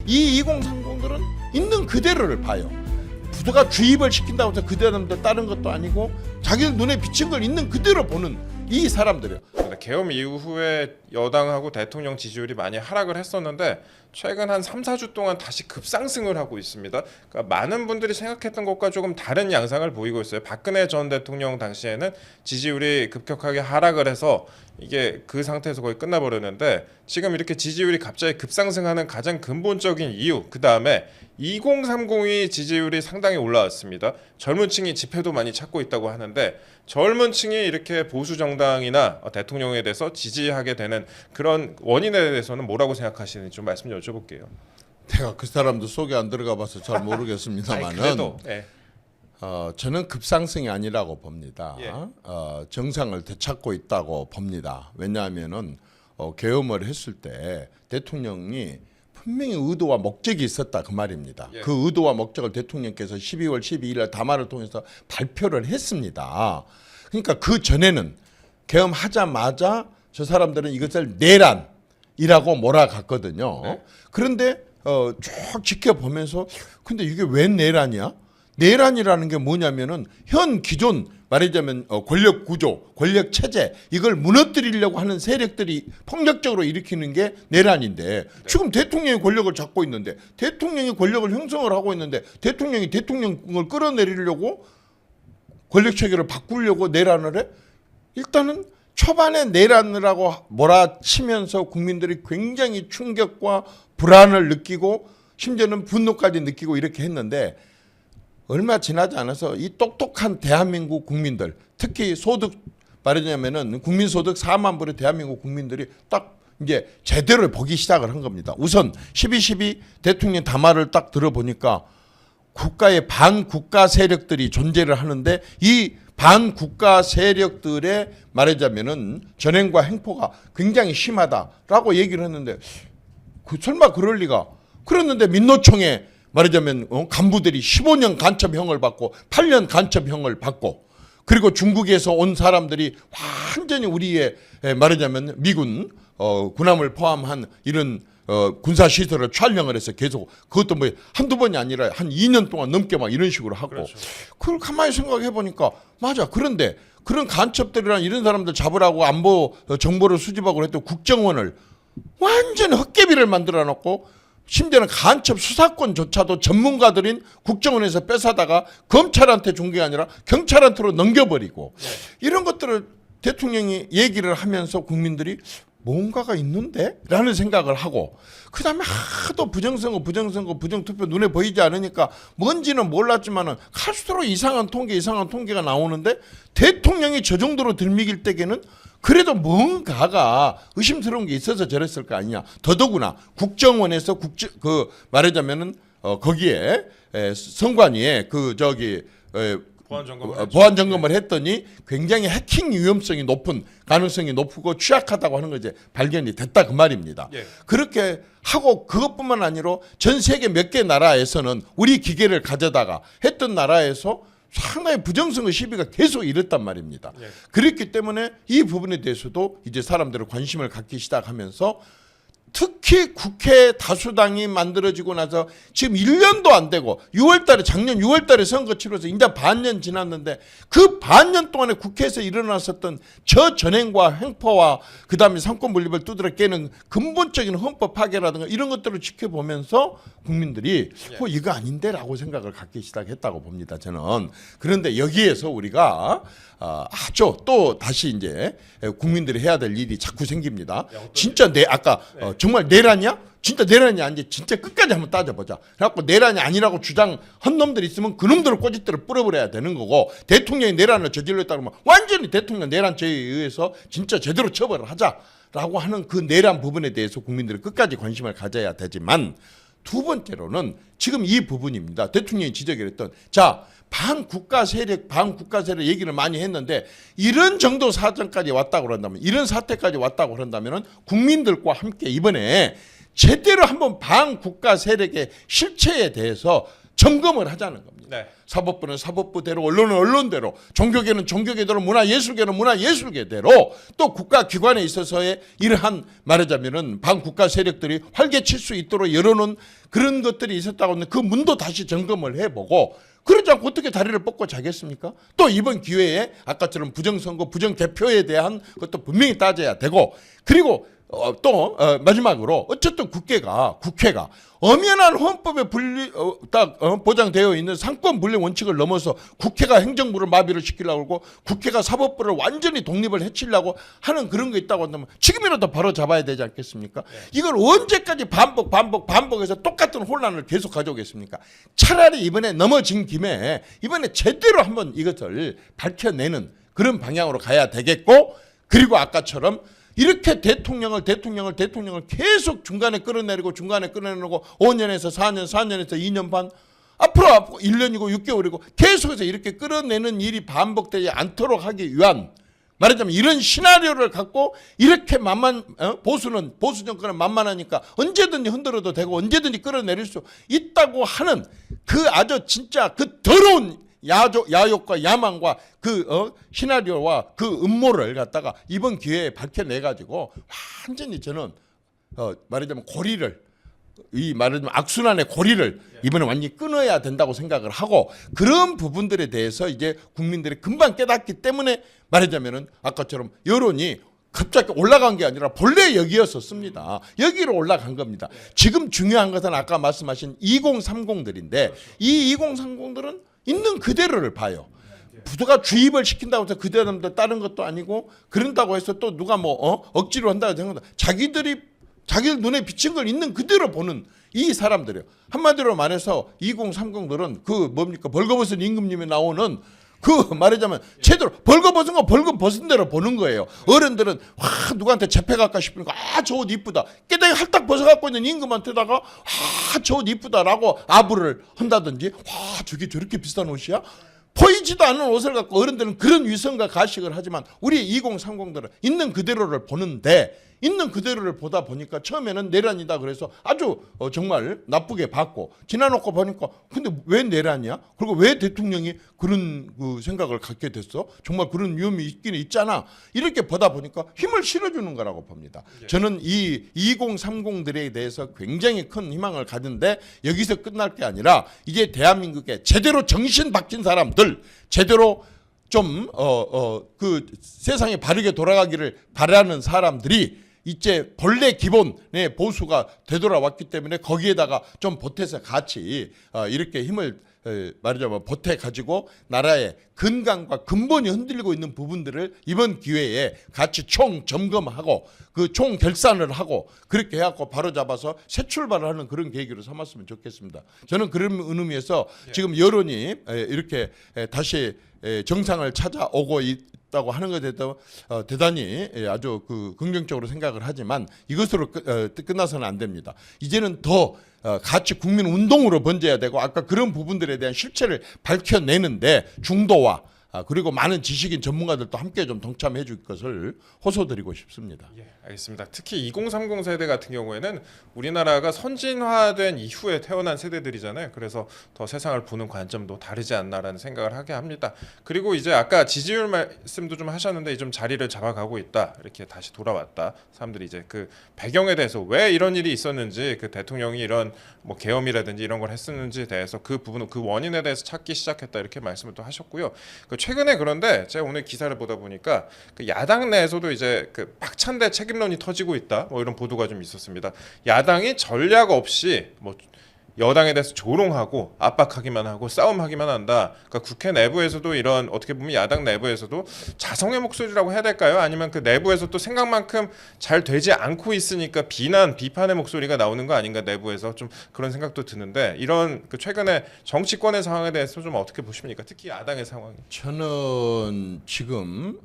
이 2030들은 있는 그대로를 봐요. 부도가 주입을 시킨다고 해서 그대로 다른 것도 아니고 자기들 눈에 비친 걸 있는 그대로 보는 이 사람들이에요. 계엄 이후에 여당하고 대통령 지지율이 많이 하락을 했었는데 최근 한 3, 4주 동안 다시 급상승을 하고 있습니다. 그러니까 많은 분들이 생각했던 것과 조금 다른 양상을 보이고 있어요. 박근혜 전 대통령 당시에는 지지율이 급격하게 하락을 해서 이게 그 상태에서 거의 끝나버렸는데 지금 이렇게 지지율이 갑자기 급상승하는 가장 근본적인 이유, 그 다음에 2030이 지지율이 상당히 올라왔습니다. 젊은 층이 집회도 많이 찾고 있다고 하는데 젊은 층이 이렇게 보수 정당이나 대통령에 대해서 지지하게 되는 그런 원인에 대해서는 뭐라고 생각하시는지 좀 말씀 좀 여쭤볼게요. 내가 그 사람도 속에 안 들어가 봐서 잘 모르겠습니다만은 그래도, 네. 저는 급상승이 아니라고 봅니다. 예. 정상을 되찾고 있다고 봅니다. 왜냐하면은 계엄을 했을 때 대통령이 분명히 의도와 목적이 있었다 그 말입니다. 예. 그 의도와 목적을 대통령께서 12월 12일 담화를 통해서 발표를 했습니다. 그러니까 그 전에는 계엄하자마자 저 사람들은 이것을 내란이라고 몰아갔거든요. 네. 그런데 쭉 지켜보면서 근데 이게 왜 내란이야? 내란이라는 게 뭐냐면은 현 기존 말하자면 권력 구조, 권력 체제 이걸 무너뜨리려고 하는 세력들이 폭력적으로 일으키는 게 내란인데 지금 대통령이 권력을 잡고 있는데 대통령이 권력을 형성을 하고 있는데 대통령이 대통령을 끌어내리려고 권력 체계를 바꾸려고 내란을 해? 일단은 초반에 내란을 하고 몰아치면서 국민들이 굉장히 충격과 불안을 느끼고 심지어는 분노까지 느끼고 이렇게 했는데 얼마 지나지 않아서 이 똑똑한 대한민국 국민들 특히 소득 말하자면은 국민소득 4만 불의 대한민국 국민들이 딱 이제 제대로 보기 시작을 한 겁니다. 우선 12.12 대통령 담화를 딱 들어보니까 국가의 반국가 세력들이 존재를 하는데 이 반국가 세력들의 말하자면은 전행과 행포가 굉장히 심하다라고 얘기를 했는데 설마 그럴 리가. 그랬는데 민노총에 말하자면 간부들이 15년 간첩형을 받고 8년 간첩형을 받고 그리고 중국에서 온 사람들이 완전히 우리의 말하자면 미군 군함을 포함한 이런 군사시설을 촬영을 해서 계속 그것도 뭐 한두 번이 아니라 한 2년 동안 넘게 막 이런 식으로 하고 그렇죠. 그걸 가만히 생각해 보니까 맞아. 그런데 그런 간첩들이랑 이런 사람들 잡으라고 안보 정보를 수집하고 했던 국정원을 완전 헛개비를 만들어 놓고 심지어는 간첩 수사권조차도 전문가들인 국정원에서 뺏어다가 검찰한테 준 게 아니라 경찰한테로 넘겨버리고 이런 것들을 대통령이 얘기를 하면서 국민들이 뭔가가 있는데? 라는 생각을 하고 그 다음에 하도 부정선거 부정투표 눈에 보이지 않으니까 뭔지는 몰랐지만은 갈수록 이상한 통계가 나오는데 대통령이 저 정도로 들미길 때에는 그래도 뭔가가 의심스러운 게 있어서 저랬을 거 아니냐. 더더구나 국정원에서 말하자면은 거기에 선관위에 보안 점검을 했더니 굉장히 해킹 위험성이 높은 가능성이 높고 취약하다고 하는 거 이제 발견이 됐다 그 말입니다. 예. 그렇게 하고 그것뿐만 아니라 전 세계 몇 개 나라에서는 우리 기계를 가져다가 했던 나라에서 상당히 부정선거 시비가 계속 이랬단 말입니다. 예. 그렇기 때문에 이 부분에 대해서도 이제 사람들은 관심을 갖기 시작하면서 특히 국회 다수당이 만들어지고 나서 지금 1년도 안 되고 작년 6월 달에 선거 치러서 이제 반년 지났는데 그 반년 동안에 국회에서 일어났었던 저 전행과 행포와 그다음에 상권 분립을 두드려 깨는 근본적인 헌법 파괴라든가 이런 것들을 지켜보면서 국민들이 이거 아닌데라고 생각을 갖기 시작했다고 봅니다. 저는. 그런데 여기에서 우리가 아주 또 다시 이제 국민들이 해야 될 일이 자꾸 생깁니다. 진짜 아까 정말 내란이야? 진짜 내란이 아닌지 진짜 끝까지 한번 따져보자. 그래갖고 내란이 아니라고 주장한 놈들이 있으면 그 놈들을 꼬집대로 뿌려버려야 되는 거고 대통령이 내란을 저질렀다 그러면 완전히 대통령 내란죄에 의해서 진짜 제대로 처벌을 하자라고 하는 그 내란 부분에 대해서 국민들이 끝까지 관심을 가져야 되지만 두 번째로는 지금 이 부분입니다. 대통령이 지적했던 반국가 세력 얘기를 많이 했는데 이런 정도 사정까지 왔다고 그런다면 이런 사태까지 왔다고 그런다면 국민들과 함께 이번에 제대로 한번 반국가 세력의 실체에 대해서 점검을 하자는 겁니다. 네. 사법부는 사법부대로, 언론은 언론대로, 종교계는 종교계대로, 문화예술계는 문화예술계대로 또 국가기관에 있어서의 이러한 말하자면은 반국가 세력들이 활개칠 수 있도록 열어놓은 그런 것들이 있었다고 하는데 그 문도 다시 점검을 해보고 그러지 않고 어떻게 다리를 뻗고 자겠습니까? 또 이번 기회에 아까처럼 부정선거, 부정대표에 대한 것도 분명히 따져야 되고 그리고 또 마지막으로 어쨌든 국회가 엄연한 헌법에 보장되어 있는 상권 분리 원칙을 넘어서 국회가 행정부를 마비를 시키려고 하고 국회가 사법부를 완전히 독립을 해치려고 하는 그런 거 있다고 한다면 지금이라도 바로 잡아야 되지 않겠습니까? 이걸 언제까지 반복해서 똑같은 혼란을 계속 가져오겠습니까? 차라리 이번에 넘어진 김에 이번에 제대로 한번 이것을 밝혀내는 그런 방향으로 가야 되겠고 그리고 아까처럼 이렇게 대통령을 계속 중간에 끌어내리고 5년에서 4년에서 2년 반 앞으로 1년이고 6개월이고 계속해서 이렇게 끌어내는 일이 반복되지 않도록 하기 위한 말하자면 이런 시나리오를 갖고 이렇게 보수 정권은 만만하니까 언제든지 흔들어도 되고 언제든지 끌어내릴 수 있다고 하는 그 아주 진짜 그 더러운 야욕과 야망과 그 시나리오와 그 음모를 갖다가 이번 기회에 밝혀내가지고 완전히 저는 말하자면 말하자면 악순환의 고리를 이번에 완전히 끊어야 된다고 생각을 하고 그런 부분들에 대해서 이제 국민들이 금방 깨닫기 때문에 말하자면은 아까처럼 여론이 갑자기 올라간 게 아니라 본래 여기였었습니다. 여기로 올라간 겁니다. 지금 중요한 것은 아까 말씀하신 2030들인데 이 2030들은 있는 그대로를 봐요. 부도가 주입을 시킨다고 해서 그대로 다른 것도 아니고 그런다고 해서 또 누가 억지로 한다고 되는 것도 자기들 눈에 비친 걸 있는 그대로 보는 이 사람들이에요. 한마디로 말해서 2030들은 그 뭡니까 벌거벗은 임금님이 나오는 그 말하자면 제대로 벌거벗은 거 벌거벗은 대로 보는 거예요. 어른들은 와 누구한테 잡혀갈까 싶으니까 저 옷 이쁘다. 깨덩이 할딱 벗어갖고 있는 임금한테다가 저 옷 이쁘다라고 아부를 한다든지 와 저게 저렇게 비싼 옷이야? 보이지도 않는 옷을 갖고 어른들은 그런 위선과 가식을 하지만 우리 2030들은 있는 그대로를 보는데 있는 그대로를 보다 보니까 처음에는 내란이다 그래서 아주 정말 나쁘게 봤고 지나놓고 보니까 근데 왜 내란이야? 그리고 왜 대통령이 그런 그 생각을 갖게 됐어? 정말 그런 위험이 있긴 있잖아. 이렇게 보다 보니까 힘을 실어주는 거라고 봅니다. 저는 이 2030들에 대해서 굉장히 큰 희망을 가진데 여기서 끝날 게 아니라 이제 대한민국에 제대로 정신 박힌 사람들 제대로 좀 그 세상이 바르게 돌아가기를 바라는 사람들이 이제 본래 기본의 보수가 되돌아왔기 때문에 거기에다가 좀 보태서 같이 이렇게 힘을 말하자면 보태 가지고 나라의 건강과 근본이 흔들리고 있는 부분들을 이번 기회에 같이 총 점검하고 그 총 결산을 하고 그렇게 해갖고 바로 잡아서 새 출발을 하는 그런 계기로 삼았으면 좋겠습니다. 저는 그런 의미에서 지금 여론이 이렇게 다시 정상을 찾아오고 있다고 하는 것에 대해서 대단히 아주 그 긍정적으로 생각을 하지만 이것으로 끝나서는 안 됩니다. 이제는 더 같이 국민 운동으로 번져야 되고 아까 그런 부분들에 대한 실체를 밝혀내는데 중도와 그리고 많은 지식인 전문가들도 함께 좀 동참해 줄 것을 호소드리고 싶습니다. 예, 알겠습니다. 특히 2030 세대 같은 경우에는 우리나라가 선진화된 이후에 태어난 세대들이잖아요. 그래서 더 세상을 보는 관점도 다르지 않나라는 생각을 하게 합니다. 그리고 이제 아까 지지율 말씀도 좀 하셨는데 좀 자리를 잡아가고 있다. 이렇게 다시 돌아왔다. 사람들이 이제 그 배경에 대해서 왜 이런 일이 있었는지 그 대통령이 이런 뭐 계엄이라든지 이런 걸 했었는지에 대해서 그 부분 그 원인에 대해서 찾기 시작했다 이렇게 말씀을 또 하셨고요. 최근에 그런데 제가 오늘 기사를 보다 보니까 그 야당 내에서도 이제 그 박찬대 책임론이 터지고 있다 뭐 이런 보도가 좀 있었습니다. 야당이 전략 없이 뭐 여당에 대해서 조롱하고 압박하기만 하고 싸움하기만 한다. 그러니까 국회 내부에서도 이런 어떻게 보면 야당 내부에서도 자성의 목소리라고 해야 될까요? 아니면 그 내부에서 또 생각만큼 잘 되지 않고 있으니까 비판의 목소리가 나오는 거 아닌가 내부에서 좀 그런 생각도 드는데 이런 그 최근에 정치권의 상황에 대해서 좀 어떻게 보십니까? 특히 야당의 상황. 저는 지금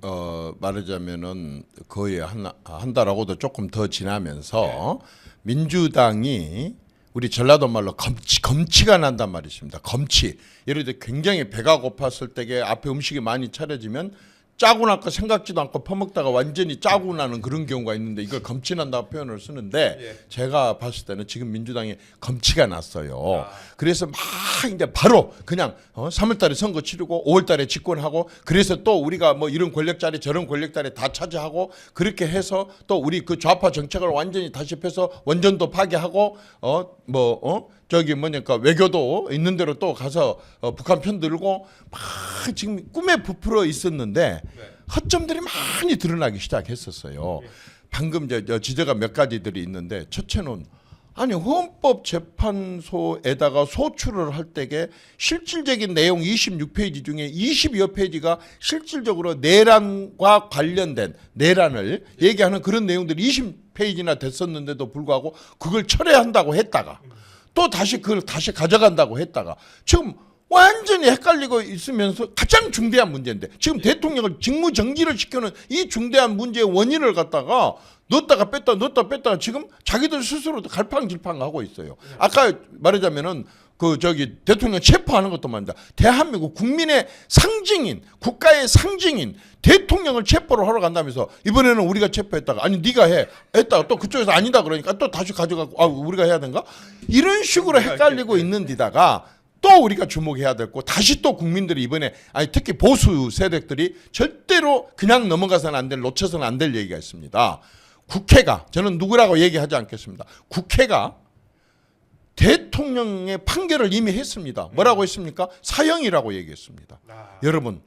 말하자면은 거의 한 달하고도 조금 더 지나면서 민주당이 우리 전라도 말로 검치가 난단 말이 있습니다. 검치. 예를 들어 굉장히 배가 고팠을 때에 앞에 음식이 많이 차려지면 짜고 날까 생각지도 않고 퍼먹다가 완전히 짜고 나는 그런 경우가 있는데 이걸 검치난다고 표현을 쓰는데 예. 제가 봤을 때는 지금 민주당이 검치가 났어요. 그래서 막 이제 바로 그냥 3월달에 선거 치르고 5월달에 집권하고 그래서 또 우리가 뭐 이런 권력 자리 저런 권력 자리 다 차지하고 그렇게 해서 또 우리 그 좌파 정책을 완전히 다시 펴서 원전도 파괴하고 저기 뭐니까 외교도 있는 대로 또 가서 북한 편 들고 막 지금 꿈에 부풀어 있었는데 허점들이 많이 드러나기 시작했었어요. 방금 저 지적한 몇 가지들이 있는데 첫째는 아니 헌법재판소에다가 소출을 할 때에 실질적인 내용 26페이지 중에 20여 페이지가 실질적으로 내란과 관련된 내란을 얘기하는 그런 내용들이 20페이지나 됐었는데도 불구하고 그걸 철회한다고 했다가 또 다시 그걸 다시 가져간다고 했다가 지금 완전히 헷갈리고 있으면서 가장 중대한 문제인데 지금 대통령을 직무정지를 시켜놓은 이 중대한 문제의 원인을 갖다가 넣었다가 뺐다가 지금 자기들 스스로도 갈팡질팡하고 있어요. 아까 말하자면은 그 저기 대통령 체포하는 것도 말입니다. 대한민국 국민의 상징인 국가의 상징인 대통령을 체포를 하러 간다면서 이번에는 우리가 체포했다가 아니 네가 했다가 또 그쪽에서 아니다 그러니까 또 다시 가져가고 우리가 해야 되는가 이런 식으로 헷갈리고 있는 데다가 또 우리가 주목해야 될 거 다시 또 국민들이 이번에 아니 특히 보수 세력들이 절대로 그냥 넘어가서는 안 될 놓쳐서는 안 될 얘기가 있습니다. 국회가 저는 누구라고 얘기하지 않겠습니다. 국회가 대통령의 판결을 이미 했습니다. 뭐라고 했습니까? 사형이라고 얘기했습니다. 여러분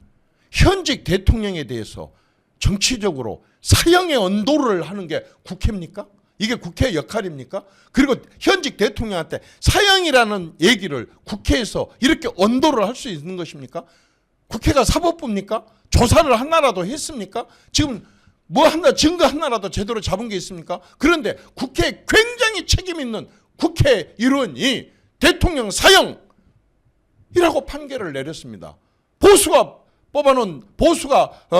현직 대통령에 대해서 정치적으로 사형의 언도를 하는 게 국회입니까? 이게 국회의 역할입니까? 그리고 현직 대통령한테 사형이라는 얘기를 국회에서 이렇게 언도를 할 수 있는 것입니까? 국회가 사법부입니까? 조사를 하나라도 했습니까? 지금 뭐 하나 증거 하나라도 제대로 잡은 게 있습니까? 그런데 국회에 굉장히 책임 있는 국회의원이 대통령 사형이라고 판결을 내렸습니다. 보수가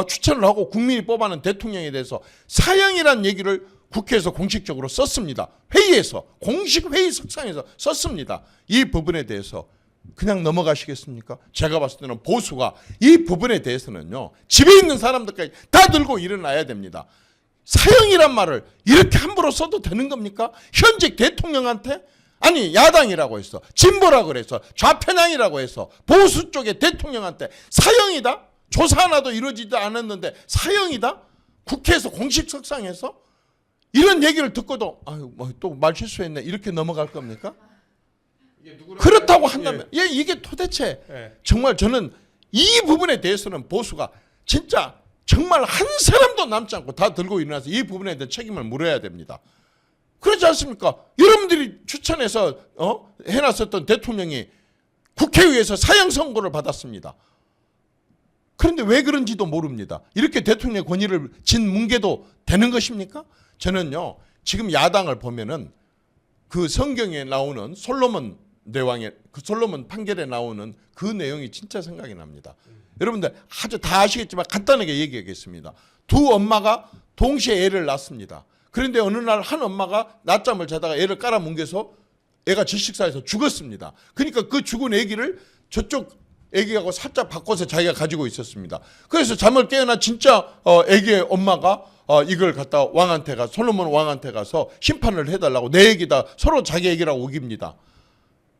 추천을 하고 국민이 뽑아낸 대통령에 대해서 사형이라는 얘기를 국회에서 공식적으로 썼습니다. 회의에서 공식 회의 석상에서 썼습니다. 이 부분에 대해서 그냥 넘어가시겠습니까? 제가 봤을 때는 보수가 이 부분에 대해서는요 집에 있는 사람들까지 다 들고 일어나야 됩니다. 사형이란 말을 이렇게 함부로 써도 되는 겁니까? 현직 대통령한테 아니 야당이라고 했어 진보라고 그래서 좌편향이라고 해서 보수 쪽의 대통령한테 사형이다? 조사 하나도 이루어지지 않았는데 사형이다? 국회에서 공식 석상에서 이런 얘기를 듣고도 아유 뭐 또 말 실수했네 이렇게 넘어갈 겁니까? 그렇다고 한다면 이게 도대체 정말 저는 이 부분에 대해서는 보수가 진짜 정말 한 사람도 남지 않고 다 들고 일어나서 이 부분에 대한 책임을 물어야 됩니다. 그렇지 않습니까? 여러분들이 추천해서 해놨었던 대통령이 국회의회에서 사형 선고를 받았습니다. 그런데 왜 그런지도 모릅니다. 이렇게 대통령의 권위를 짓뭉개도 되는 것입니까? 저는요 지금 야당을 보면은 그 성경에 나오는 솔로몬 대왕의 그 솔로몬 판결에 나오는 그 내용이 진짜 생각이 납니다. 여러분들 아주 다 아시겠지만 간단하게 얘기하겠습니다. 두 엄마가 동시에 애를 낳습니다. 그런데 어느 날 한 엄마가 낮잠을 자다가 애를 깔아뭉개서 애가 질식사해서 죽었습니다. 그러니까 그 죽은 애기를 저쪽 애기하고 살짝 바꿔서 자기가 가지고 있었습니다. 그래서 잠을 깨어나 진짜 애기의 엄마가 이걸 갖다 왕한테 가 솔로몬 왕한테 가서 심판을 해달라고 내 애기다 서로 자기 애기라고 우깁니다.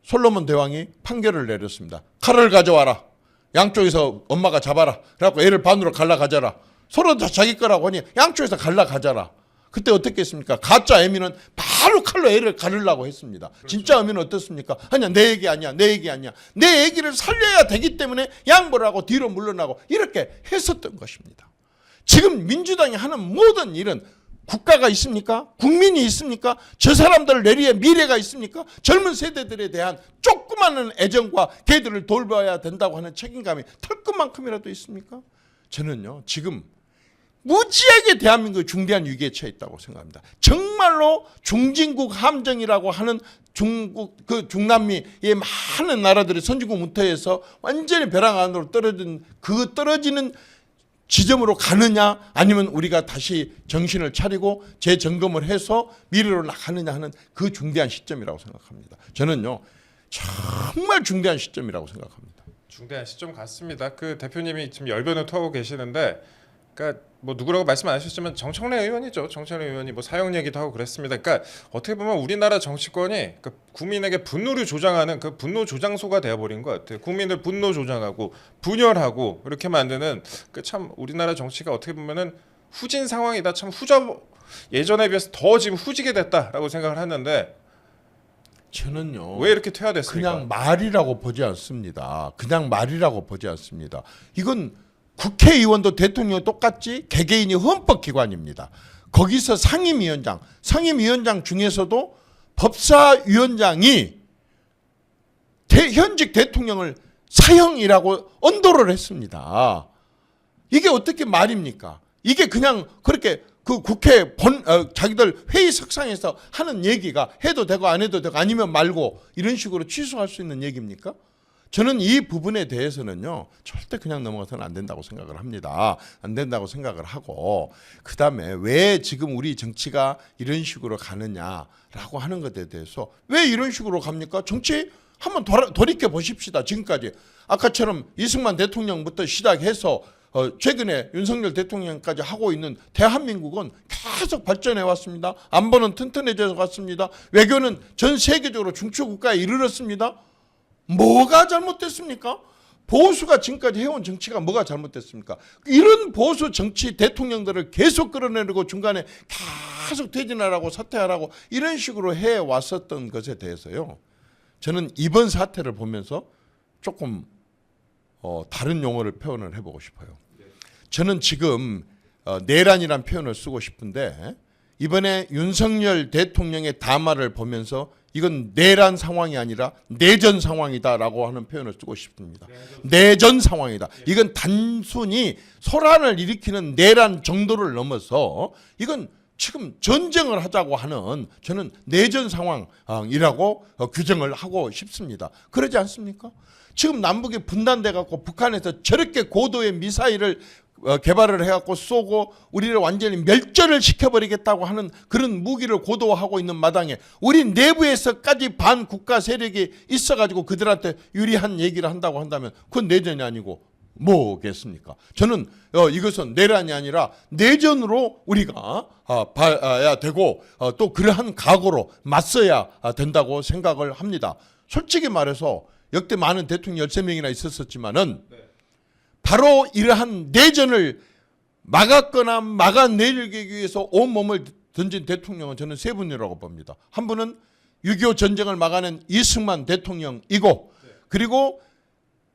솔로몬 대왕이 판결을 내렸습니다. 칼을 가져와라. 양쪽에서 엄마가 잡아라. 그래갖고 애를 반으로 갈라가져라. 서로 다 자기 거라고 하니 양쪽에서 갈라가져라. 그때 어떻게 했습니까? 가짜 애미는 바로 칼로 애를 가르려고 했습니다. 그렇죠. 진짜 애미는 어떻습니까? 아니야 내 얘기 아니야 내 얘기 아니야 내 얘기를 살려야 되기 때문에 양보를 하고 뒤로 물러나고 이렇게 했었던 것입니다. 지금 민주당이 하는 모든 일은 국가가 있습니까? 국민이 있습니까? 저 사람들 내리에 미래가 있습니까? 젊은 세대들에 대한 조그마한 애정과 걔들을 돌봐야 된다고 하는 책임감이 털끝만큼이라도 있습니까? 저는요 지금 무지하게 대한민국이 중대한 위기에 처해 있다고 생각합니다. 정말로 중진국 함정이라고 하는 중남미의 많은 나라들이 선진국 문턱에서 완전히 벼랑 안으로 떨어지는 지점으로 가느냐 아니면 우리가 다시 정신을 차리고 재점검을 해서 미래로 나가느냐 하는 그 중대한 시점이라고 생각합니다. 저는요 정말 중대한 시점이라고 생각합니다. 중대한 시점 같습니다. 그 대표님이 지금 열변을 토하고 계시는데 그러니까 뭐 누구라고 말씀 안 하셨지만 정청래 의원이죠. 정청래 의원이 뭐 사형 얘기도 하고 그랬습니다. 그러니까 어떻게 보면 우리나라 정치권이 그 국민에게 분노를 조장하는 그 분노 조장소가 되어버린 것 같아요. 국민들 분노 조장하고 분열하고 이렇게 만드는 그 참 우리나라 정치가 어떻게 보면은 후진 상황이다. 참 예전에 비해서 더 지금 후지게 됐다라고 생각을 하는데 저는요. 왜 이렇게 퇴화됐습니까? 그냥 말이라고 보지 않습니다. 그냥 말이라고 보지 않습니다. 이건 국회의원도 대통령이 똑같이 개개인이 헌법기관입니다. 거기서 상임위원장 중에서도 법사위원장이 현직 대통령을 사형이라고 언도를 했습니다. 이게 어떻게 말입니까? 이게 그냥 그렇게 그 국회 자기들 회의 석상에서 하는 얘기가 해도 되고 안 해도 되고 아니면 말고 이런 식으로 취소할 수 있는 얘기입니까? 저는 이 부분에 대해서는요 절대 그냥 넘어가서는 안 된다고 생각을 합니다. 안 된다고 생각을 하고 그다음에 왜 지금 우리 정치가 이런 식으로 가느냐라고 하는 것에 대해서 왜 이런 식으로 갑니까? 정치 한번 돌이켜 보십시다. 지금까지 아까처럼 이승만 대통령부터 시작해서 최근에 윤석열 대통령까지 하고 있는 대한민국은 계속 발전해 왔습니다. 안보는 튼튼해져 왔습니다. 외교는 전 세계적으로 중추국가에 이르렀습니다. 뭐가 잘못됐습니까? 보수가 지금까지 해온 정치가 뭐가 잘못됐습니까? 이런 보수 정치 대통령들을 계속 끌어내리고 중간에 계속 퇴진하라고 사퇴하라고 이런 식으로 해왔었던 것에 대해서요. 저는 이번 사태를 보면서 조금 다른 용어를 표현을 해보고 싶어요. 저는 지금 내란이란 표현을 쓰고 싶은데 이번에 윤석열 대통령의 담화를 보면서 이건 내란 상황이 아니라 내전 상황이다라고 하는 표현을 쓰고 싶습니다. 내전 상황이다. 이건 단순히 소란을 일으키는 내란 정도를 넘어서 이건 지금 전쟁을 하자고 하는 저는 내전 상황이라고 규정을 하고 싶습니다. 그러지 않습니까? 지금 남북이 분단돼 갖고 북한에서 저렇게 고도의 미사일을 개발을 해갖고 쏘고 우리를 완전히 멸절을 시켜버리겠다고 하는 그런 무기를 고도화하고 있는 마당에 우리 내부에서까지 반국가 세력이 있어가지고 그들한테 유리한 얘기를 한다고 한다면 그건 내전이 아니고 뭐겠습니까? 저는 이것은 내란이 아니라 내전으로 우리가 봐야 되고 또 그러한 각오로 맞서야 된다고 생각을 합니다. 솔직히 말해서 역대 많은 대통령 13명이나 있었지만은 바로 이러한 내전을 막았거나 막아내리기 위해서 온몸을 던진 대통령은 저는 세 분이라고 봅니다. 한 분은 6.25 전쟁을 막아낸 이승만 대통령이고 그리고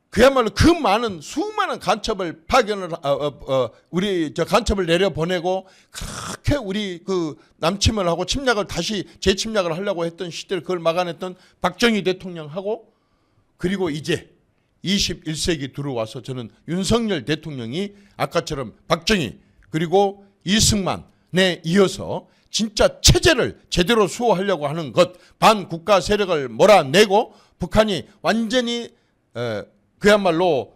그야말로 그 많은 수많은 간첩을 간첩을 내려보내고 그렇게 우리 그 남침을 하고 침략을 다시 재침략을 하려고 했던 시대를 그걸 막아냈던 박정희 대통령하고 그리고 이제 21세기 들어와서 저는 윤석열 대통령이 아까처럼 박정희 그리고 이승만에 이어서 진짜 체제를 제대로 수호하려고 하는 것 반국가 세력을 몰아내고 북한이 완전히 그야말로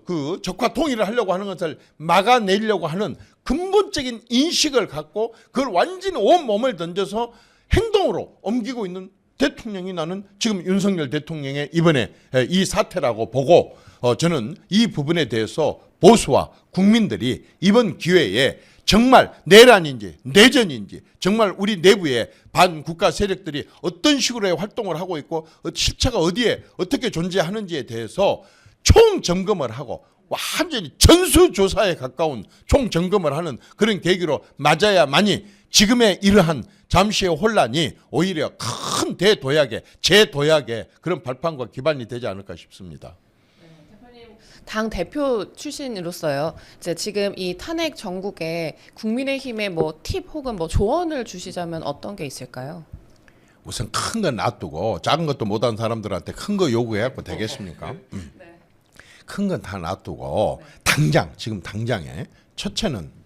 그 적화 통일을 하려고 하는 것을 막아내려고 하는 근본적인 인식을 갖고 그걸 완전히 온몸을 던져서 행동으로 옮기고 있는 대통령이 나는 지금 윤석열 대통령의 이번에 이 사태라고 보고 저는 이 부분에 대해서 보수와 국민들이 이번 기회에 정말 내란인지 내전인지 정말 우리 내부에 반국가 세력들이 어떤 식으로의 활동을 하고 있고 실체가 어디에 어떻게 존재하는지에 대해서 총점검을 하고 완전히 전수조사에 가까운 총점검을 하는 그런 계기로 맞아야만이 지금의 이러한 잠시의 혼란이 오히려 큰 대도약의 재도약의 그런 발판과 기반이 되지 않을까 싶습니다. 당 대표 출신으로서요. 이제 지금 이 탄핵 정국에 국민의힘에 뭐 팁 혹은 뭐 조언을 주시자면 어떤 게 있을까요? 우선 큰 건 놔두고 작은 것도 못한 사람들한테 큰 거 요구해갖고 되겠습니까? 큰 건 다 놔두고 지금 당장에 첫째는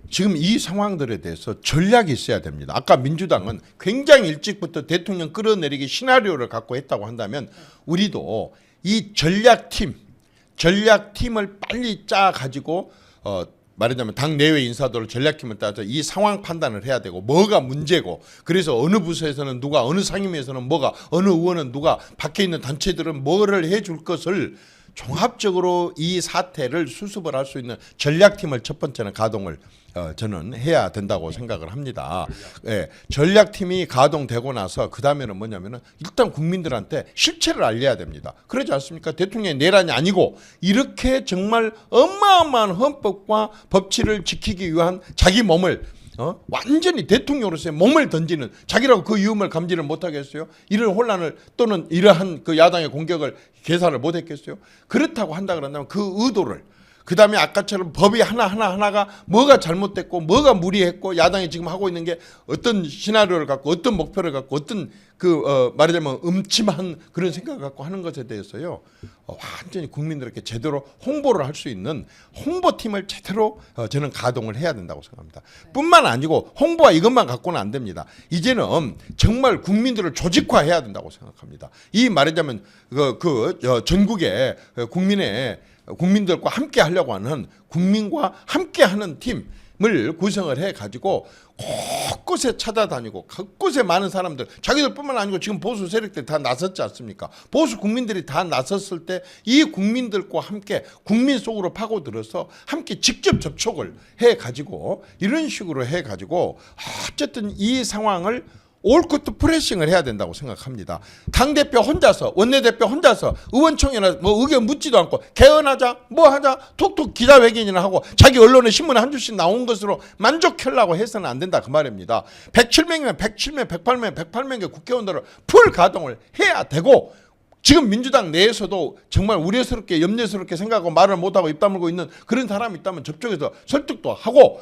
지금 이 상황들에 대해서 전략이 있어야 됩니다. 아까 민주당은 굉장히 일찍부터 대통령 끌어내리기 시나리오를 갖고 했다고 한다면 우리도 이 전략팀을 빨리 짜가지고 말하자면 당 내외 인사들을 전략팀을 따서 이 상황 판단을 해야 되고 뭐가 문제고 그래서 어느 부서에서는 누가 어느 상임위에서는 뭐가 어느 의원은 누가 밖에 있는 단체들은 뭐를 해줄 것을 종합적으로 이 사태를 수습을 할 수 있는 전략팀을 첫 번째는 가동을 저는 해야 된다고 생각을 합니다. 예, 전략팀이 가동되고 나서 그 다음에는 뭐냐면은 일단 국민들한테 실체를 알려야 됩니다. 그러지 않습니까? 대통령의 내란이 아니고 이렇게 정말 어마어마한 헌법과 법치를 지키기 위한 자기 몸을 완전히 대통령으로서의 몸을 던지는 자기라고 그 위험을 감지를 못하겠어요? 이런 혼란을 또는 이러한 그 야당의 공격을 계산을 못했겠어요? 그렇다고 한다 그런다면 그 의도를 그 다음에 아까처럼 법이 하나가 뭐가 잘못됐고 뭐가 무리했고 야당이 지금 하고 있는 게 어떤 시나리오를 갖고 어떤 목표를 갖고 어떤 말하자면 음침한 그런 생각을 갖고 하는 것에 대해서요 완전히 국민들에게 제대로 홍보를 할 수 있는 홍보팀을 제대로 저는 가동을 해야 된다고 생각합니다. 뿐만 아니고 홍보와 이것만 갖고는 안 됩니다. 이제는 정말 국민들을 조직화해야 된다고 생각합니다. 이 말하자면 전국의 국민들과 함께 하려고 하는 국민과 함께 하는 팀을 구성을 해 가지고 곳곳에 찾아다니고 곳곳에 많은 사람들 자기들뿐만 아니고 지금 보수 세력들이 다 나섰지 않습니까? 보수 국민들이 다 나섰을 때 이 국민들과 함께 국민 속으로 파고들어서 함께 직접 접촉을 해 가지고 이런 식으로 해 가지고 어쨌든 이 상황을 올커트 프레싱을 해야 된다고 생각합니다. 당대표 혼자서 원내대표 혼자서 의원총회나 뭐 의견 묻지도 않고 개헌하자 뭐 하자 톡톡 기자회견이나 하고 자기 언론에 신문에 한 줄씩 나온 것으로 만족하려고 해서는 안 된다 그 말입니다. 107명이면 107명 108명의 국회의원들을 풀 가동을 해야 되고 지금 민주당 내에서도 정말 우려스럽게 염려스럽게 생각하고 말을 못하고 입 다물고 있는 그런 사람이 있다면 접촉해서 설득도 하고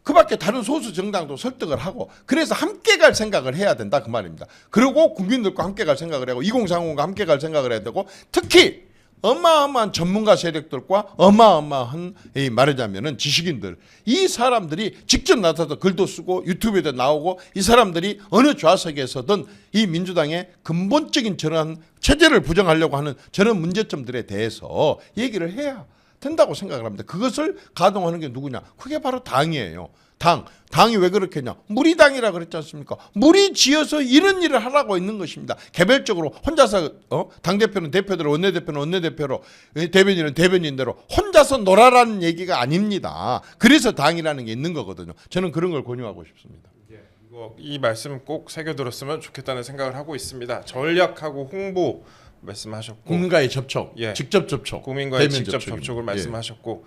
그 밖에 다른 소수 정당도 설득을 하고 그래서 함께 갈 생각을 해야 된다 그 말입니다. 그리고 국민들과 함께 갈 생각을 하고 2030과 함께 갈 생각을 해야 되고 특히 어마어마한 전문가 세력들과 어마어마한 말하자면은 지식인들 이 사람들이 직접 나서서 글도 쓰고 유튜브에도 나오고 이 사람들이 어느 좌석에서든 이 민주당의 근본적인 저런 체제를 부정하려고 하는 저런 문제점들에 대해서 얘기를 해야 된다고 생각을 합니다. 그것을 가동하는 게 누구냐? 그게 바로 당이에요. 당이 왜 그렇게 했냐? 무리당이라 그랬지 않습니까? 무리 지어서 이런 일을 하라고 있는 것입니다. 개별적으로 혼자서 당대표는 대표대로 원내대표는 원내대표로 대변인은 대변인대로 혼자서 놀아라는 얘기가 아닙니다. 그래서 당이라는 게 있는 거거든요. 저는 그런 걸 권유하고 싶습니다. 이 말씀 꼭 새겨들었으면 좋겠다는 생각을 하고 있습니다. 전략하고 홍보 말씀하셨고 국민과의 접촉, 예. 직접 접촉, 국민과의 대면 직접 접촉입니다. 접촉을 말씀하셨고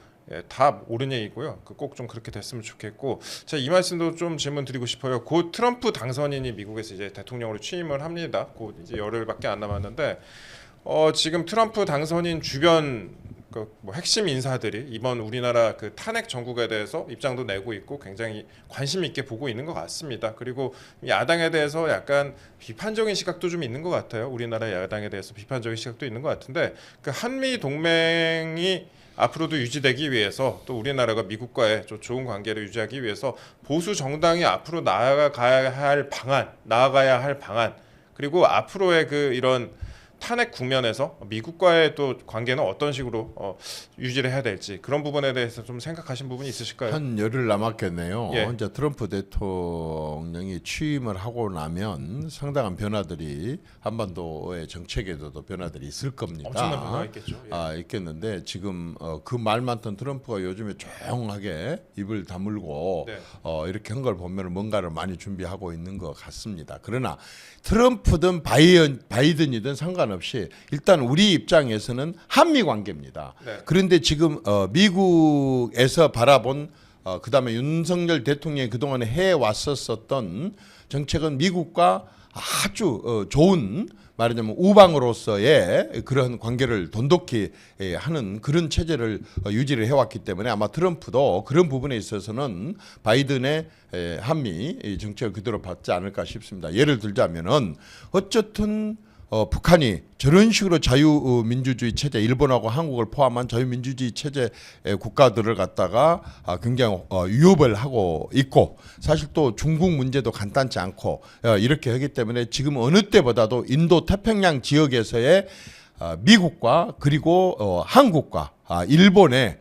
다 옳은 얘기고요. 꼭 좀 그렇게 됐으면 좋겠고 제가 이 말씀도 좀 질문 드리고 싶어요. 곧 트럼프 당선인이 미국에서 이제 대통령으로 취임을 합니다. 곧 이제 열흘밖에 안 남았는데 지금 트럼프 당선인 주변 뭐 핵심 인사들이 이번 우리나라 그 탄핵 정국에 대해서 입장도 내고 있고 굉장히 관심 있게 보고 있는 것 같습니다. 그리고 야당에 대해서 약간 비판적인 시각도 좀 있는 것 같아요. 우리나라 야당에 대해서 비판적인 시각도 있는 것 같은데 그 한미 동맹이 앞으로도 유지되기 위해서 또 우리나라가 미국과의 좀 좋은 관계를 유지하기 위해서 보수 정당이 앞으로 나아가야 할 방안 그리고 앞으로의 그 이런 탄핵 국면에서 미국과의 또 관계는 어떤 식으로 유지를 해야 될지 그런 부분에 대해서 좀 생각하신 부분이 있으실까요? 한 열흘 남았겠네요. 예. 이제 트럼프 대통령이 취임을 하고 나면 상당한 변화들이 한반도의 정책에도 변화들이 있을 겁니다. 엄청난 변화가 있겠죠. 예. 있겠는데 지금 그 말 많던 트럼프가 요즘에 조용하게 입을 다물고 네. 이렇게 한 걸 보면 뭔가를 많이 준비하고 있는 것 같습니다. 그러나 트럼프든 바이든이든 상관없이 일단 우리 입장에서는 한미 관계입니다. 네. 그런데 지금 미국에서 바라본 그다음에 윤석열 대통령이 그동안에 해왔었던 정책은 미국과 아주 좋은 말하자면 우방으로서의 그런 관계를 돈독히 하는 그런 체제를 유지를 해왔기 때문에 아마 트럼프도 그런 부분에 있어서는 바이든의 한미 정책을 그대로 받지 않을까 싶습니다. 예를 들자면은 어쨌든 북한이 저런 식으로 자유민주주의 체제, 일본하고 한국을 포함한 자유민주주의 체제 국가들을 갖다가 굉장히 위협을 하고 있고 사실 또 중국 문제도 간단치 않고 이렇게 하기 때문에 지금 어느 때보다도 인도 태평양 지역에서의 미국과 그리고 한국과 일본의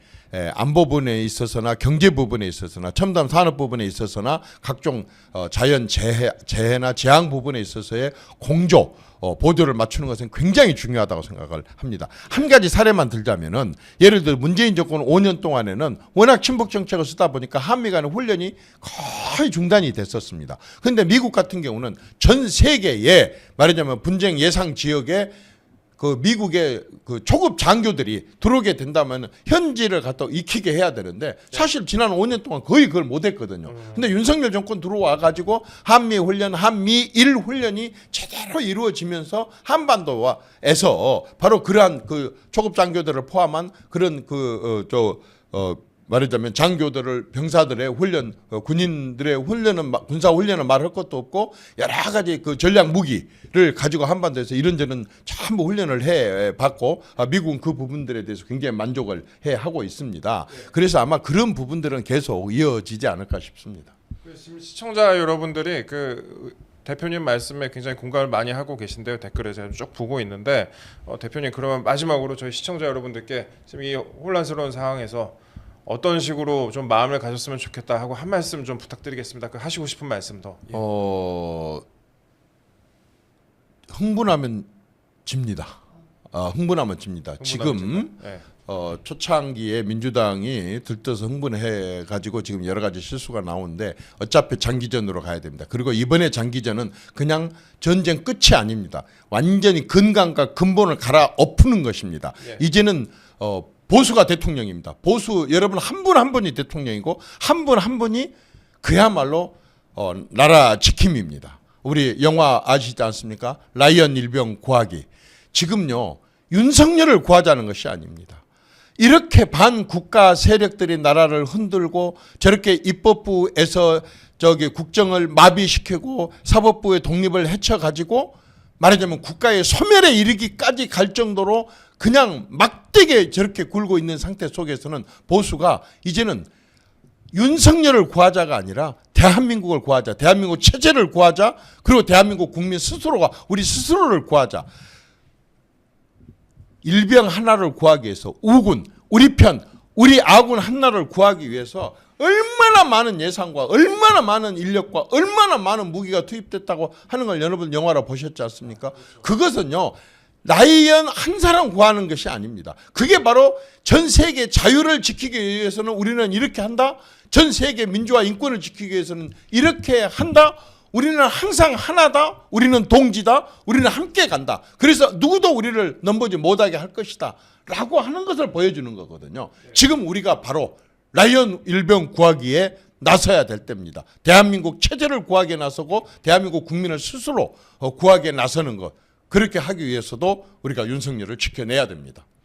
안보 부분에 있어서나 경제 부분에 있어서나 첨단 산업 부분에 있어서나 각종 자연 재해나 재앙 부분에 있어서의 공조 보조를 맞추는 것은 굉장히 중요하다고 생각을 합니다. 한 가지 사례만 들자면은 예를 들어 문재인 정권 5년 동안에는 워낙 친북 정책을 쓰다 보니까 한미 간의 훈련이 거의 중단이 됐었습니다. 그런데 미국 같은 경우는 전 세계에 말하자면 분쟁 예상 지역에 그 미국의 그 초급 장교들이 들어오게 된다면 현지를 갖다 익히게 해야 되는데 사실 지난 5년 동안 거의 그걸 못했거든요. 근데 윤석열 정권 들어와 가지고 한미 훈련, 한미일 훈련이 제대로 이루어지면서 한반도에서 바로 그러한 그 초급 장교들을 포함한 그런 말하자면 장교들을 병사들의 훈련, 군인들의 훈련은 군사 훈련은 말할 것도 없고 여러 가지 그 전략 무기를 가지고 한반도에서 이런저런 전부 훈련을 해 받고 미국은 그 부분들에 대해서 굉장히 만족을 해 하고 있습니다. 그래서 아마 그런 부분들은 계속 이어지지 않을까 싶습니다. 지금 시청자 여러분들이 그 대표님 말씀에 굉장히 공감을 많이 하고 계신데요. 댓글에 제가 쭉 보고 있는데 대표님 그러면 마지막으로 저희 시청자 여러분들께 지금 이 혼란스러운 상황에서 어떤 식으로 좀 마음을 가졌으면 좋겠다 하고 한 말씀 좀 부탁드리겠습니다. 그 하시고 싶은 말씀 더. 예. 흥분하면 집니다. 흥분하면 집니다. 지금 네. 초창기에 민주당이 들떠서 흥분해 가지고 지금 여러 가지 실수가 나오는데 어차피 장기전으로 가야 됩니다. 그리고 이번에 장기전은 그냥 전쟁 끝이 아닙니다. 완전히 근간과 근본을 갈아 엎는 것입니다. 예. 이제는 보수가 대통령입니다. 보수 여러분 한 분 한 분이 대통령이고 한 분 한 분이 그야말로 나라 지킴입니다. 우리 영화 아시지 않습니까? 라이언 일병 구하기. 지금요 윤석열을 구하자는 것이 아닙니다. 이렇게 반국가 세력들이 나라를 흔들고 저렇게 입법부에서 국정을 마비시키고 사법부의 독립을 해쳐가지고 말하자면 국가의 소멸에 이르기까지 갈 정도로 그냥 막대게 저렇게 굴고 있는 상태 속에서는 보수가 이제는 윤석열을 구하자가 아니라 대한민국을 구하자, 대한민국 체제를 구하자, 그리고 대한민국 국민 스스로가 우리 스스로를 구하자. 일병 하나를 구하기 위해서 우군, 우리 편, 우리 아군 하나를 구하기 위해서 얼마나 많은 예산과 얼마나 많은 인력과 얼마나 많은 무기가 투입됐다고 하는 걸 여러분 영화로 보셨지 않습니까? 그것은요 라이언 한 사람 구하는 것이 아닙니다. 그게 바로 전 세계 자유를 지키기 위해서는 우리는 이렇게 한다. 전 세계 민주화 인권을 지키기 위해서는 이렇게 한다. 우리는 항상 하나다. 우리는 동지다. 우리는 함께 간다. 그래서 누구도 우리를 넘보지 못하게 할 것이다. 라고 하는 것을 보여주는 거거든요. 지금 우리가 바로 라이언 일병 구하기에 나서야 될 때입니다. 대한민국 체제를 구하기에 나서고 대한민국 국민을 스스로 구하기에 나서는 것. 그렇게 하기 위해서도 우리가 윤석열을 지켜내야 됩니다.